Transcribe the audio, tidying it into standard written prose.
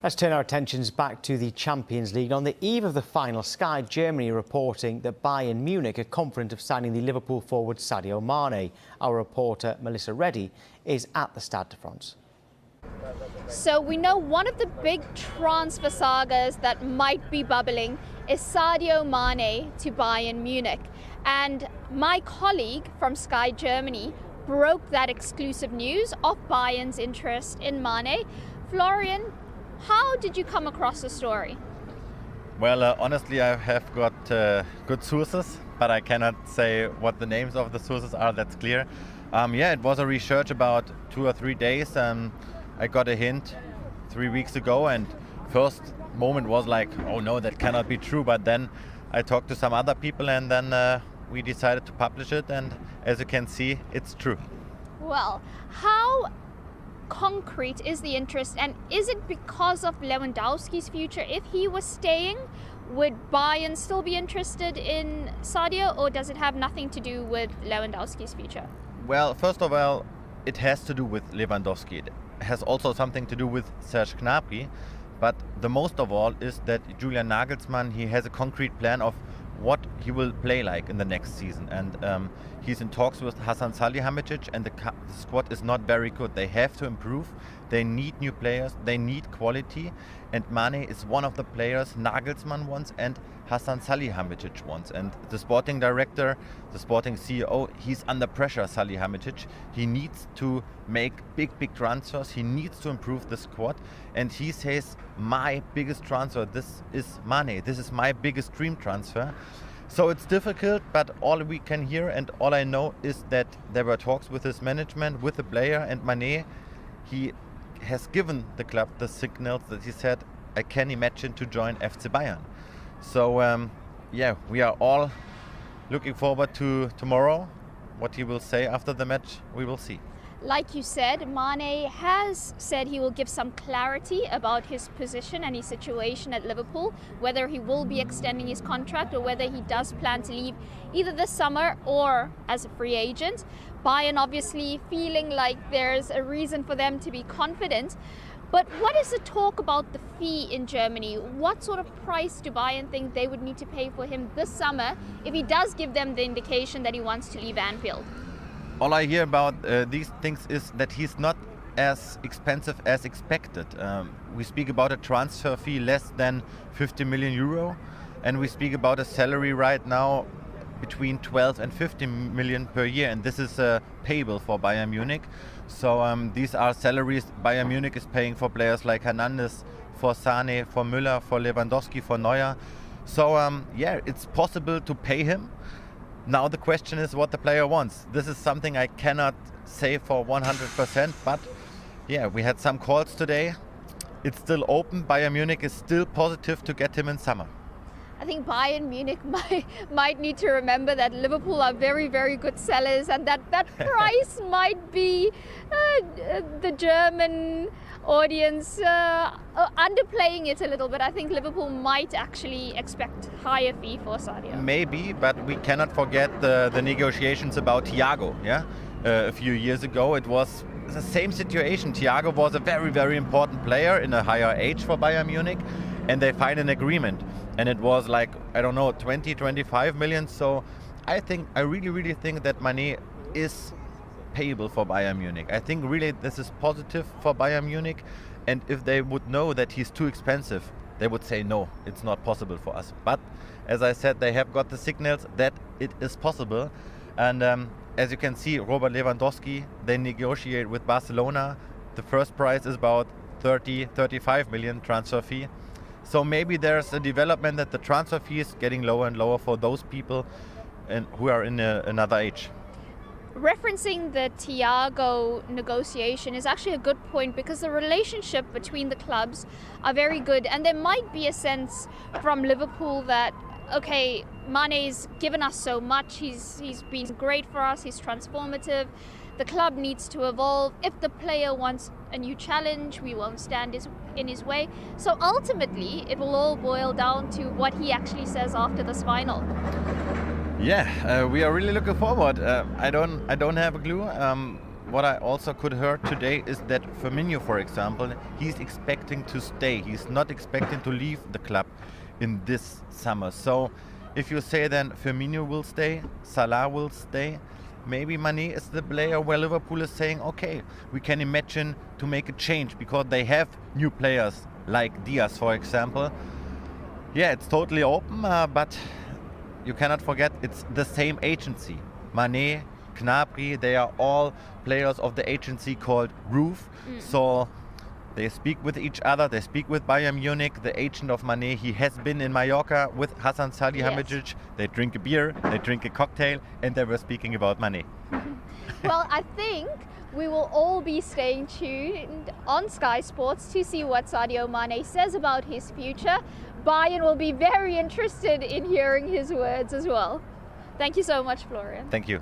Let's turn our attentions back to the Champions League. On the eve of the final, Sky Germany reporting that Bayern Munich are confident of signing the Liverpool forward Sadio Mane. Our reporter Melissa Reddy is at the Stade de France. So we know one of the big transfer sagas that might be bubbling is Sadio Mane to Bayern Munich. And my colleague from Sky Germany broke that exclusive news of Bayern's interest in Mane. Florian, how did you come across the story? Well, honestly, I have got good sources, but I cannot say what the names of the sources are, that's clear. It was a research about 2 or 3 days. I got a hint 3 weeks ago, and first moment was like, oh no, that cannot be true. But then I talked to some other people, and then we decided to publish it. And as you can see, it's true. Well, how concrete is the interest, and is it because of Lewandowski's future? If he was staying, would Bayern still be interested in Sadio, or does it have nothing to do with Lewandowski's future? Well, first of all, it has to do with Lewandowski. It has also something to do with Serge Gnabry, but the most of all is that Julian Nagelsmann, he has a concrete plan of what he will play like in the next season, and he's in talks with Hasan Salihamidzic, and the squad is not very good. They have to improve. They need new players. They need quality, and Mane is one of the players Nagelsmann wants and Hasan Salihamidzic wants. And the sporting director, the sporting CEO, he's under pressure, Salihamidzic. He needs to make big transfers. He needs to improve the squad, and he says, my biggest transfer, this is Mane. This is my biggest dream transfer. So it's difficult, but all we can hear and all I know is that there were talks with his management, with the player, and Mane, he has given the club the signals that he said, I can imagine to join FC Bayern. So we are all looking forward to tomorrow. What he will say after the match, we will see. Like you said, Mane has said he will give some clarity about his position and his situation at Liverpool, whether he will be extending his contract or whether he does plan to leave either this summer or as a free agent. Bayern obviously feeling like there's a reason for them to be confident. But what is the talk about the fee in Germany? What sort of price do Bayern think they would need to pay for him this summer if he does give them the indication that he wants to leave Anfield? All I hear about these things is that he's not as expensive as expected. We speak about a transfer fee less than 50 million euro, and we speak about a salary right now between 12 and 15 million per year, and this is payable for Bayern Munich. So these are salaries Bayern Munich is paying for players like Hernandez, for Sané, for Müller, for Lewandowski, for Neuer. So it's possible to pay him. Now the question is what the player wants. This is something I cannot say for 100%, but we had some calls today. It's still open. Bayern Munich is still positive to get him in summer. I think Bayern Munich might need to remember that Liverpool are very, very good sellers, and that price might be the German audience underplaying it a little bit. I think Liverpool might actually expect higher fee for Sadio. Maybe, but we cannot forget the negotiations about Thiago. A few years ago, it was the same situation. Thiago was a very, very important player in a higher age for Bayern Munich, and they find an agreement. And it was like, 20, 25 million. So I really, really think that Mane is payable for Bayern Munich. I think really this is positive for Bayern Munich. And if they would know that he's too expensive, they would say, no, it's not possible for us. But as I said, they have got the signals that it is possible. And as you can see, Robert Lewandowski, they negotiate with Barcelona. The first price is about 35 million transfer fee. So maybe there's a development that the transfer fee is getting lower and lower for those people and who are in another age. Referencing the Thiago negotiation is actually a good point, because the relationship between the clubs are very good, and there might be a sense from Liverpool that, okay, Mane's given us so much, he's been great for us, he's transformative. The club needs to evolve. If the player wants a new challenge, we won't stand in his way. So ultimately, it will all boil down to what he actually says after this final. We are really looking forward. I don't have a clue. what I also could hear today is that Firmino, for example, he's expecting to stay. He's not expecting to leave the club in this summer. So if you say then Firmino will stay, Salah will stay, maybe Mané is the player where Liverpool is saying, okay, we can imagine to make a change because they have new players like Diaz, for example. Yeah, it's totally open, but you cannot forget it's the same agency. Mané, Gnabry, they are all players of the agency called Roof. So they speak with each other, they speak with Bayern Munich. The agent of Mané, he has been in Mallorca with Hasan Salihamidzic. Yes. They drink a beer, they drink a cocktail, and they were speaking about Mané. Well, I think we will all be staying tuned on Sky Sports to see what Sadio Mane says about his future. Bayern will be very interested in hearing his words as well. Thank you so much, Florian. Thank you.